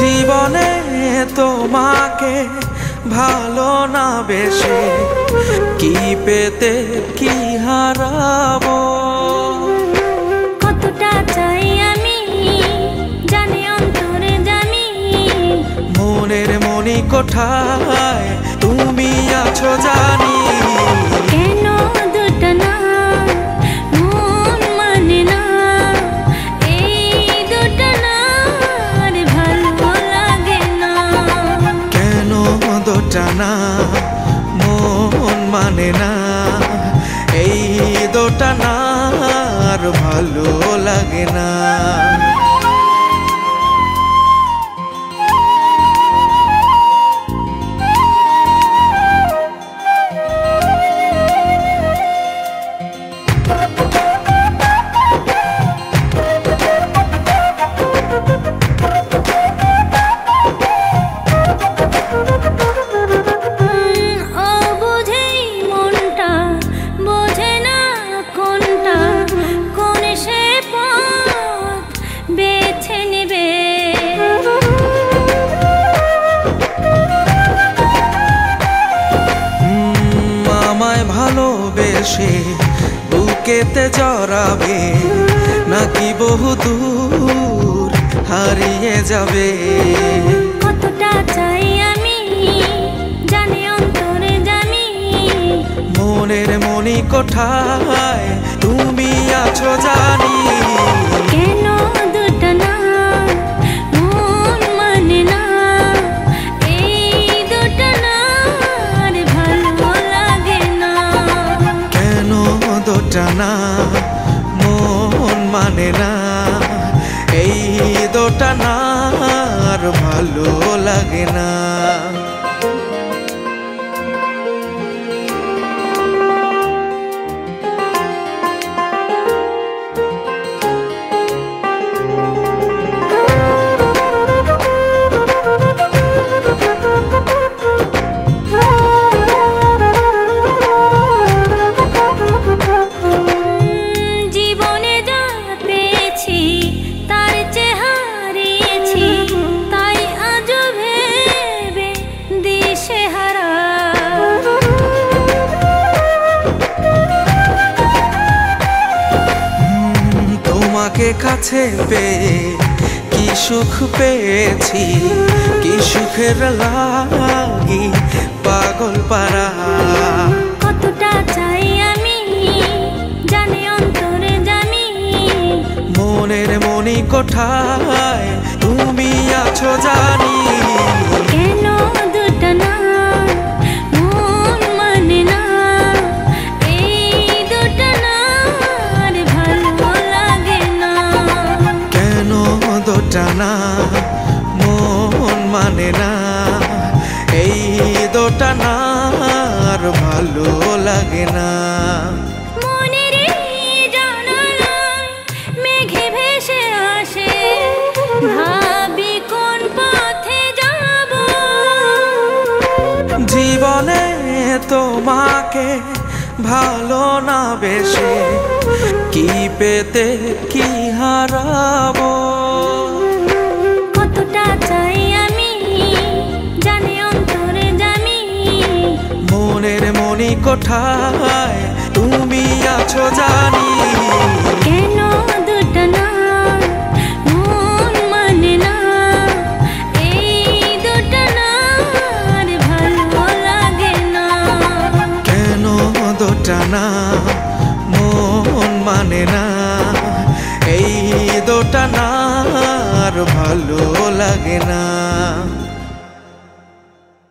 জীবনে তোমাকে ভালো না বেশে কি পেতে কি হারাবো, কতটা চাই আমি জানি অন্তরে জানি, মনের মনি কোঠায় তুমি আছো জানি। কেন দুটা না মন মানে না, এই দুটা না আর ভালো লাগে না। কেন দুটা না মন মানে না, এই দুটা না আর ভালো লাগে না। ভালোবেসে বুকেতে জড়াবে নাকি বহু দূর হারিয়ে যাবে, কতটা চাই আমি জানি অন্তরে জানি, মনের মনি কোঠায় তুমি আছো জানি। কেন দুটা না মন মানে না, এই দুটা না আর ভালো লাগে না। কেন দুটা না মন মানে না, এই দুটা না আর ভালো লাগে না। তোমাকে কাছে পেয়ে কি সুখ পেয়েছি, কি সুখের লাগি পাগল পারা, কতটা চাই আমি জানি অন্তরে জানি, মনের মনি কোঠায় তুমি আছো জানি। কেন দুটা না মন মানে না, এই দুটা না আর ভালো লাগে না। কেন দুটা না মন মানে না, এই দুটা না আর ভালো লাগে না। মনের জানালায় মেঘে ভেসে আসে, ভাবি কোন পথে যাব। জীবনে তোমাকে ভালো না বেশে কি পেতে কি হারাবো, কতটা চাই আমি জানি অন্তরে জানি, মনের মনি কোঠায় তুমি আছো জানি। কেন দুটা না মন মানে না, এই দুটা না আর ভালো লাগে না। কেন দুটা না মন মানে না, এই দুটা না আর ভালো লাগে না।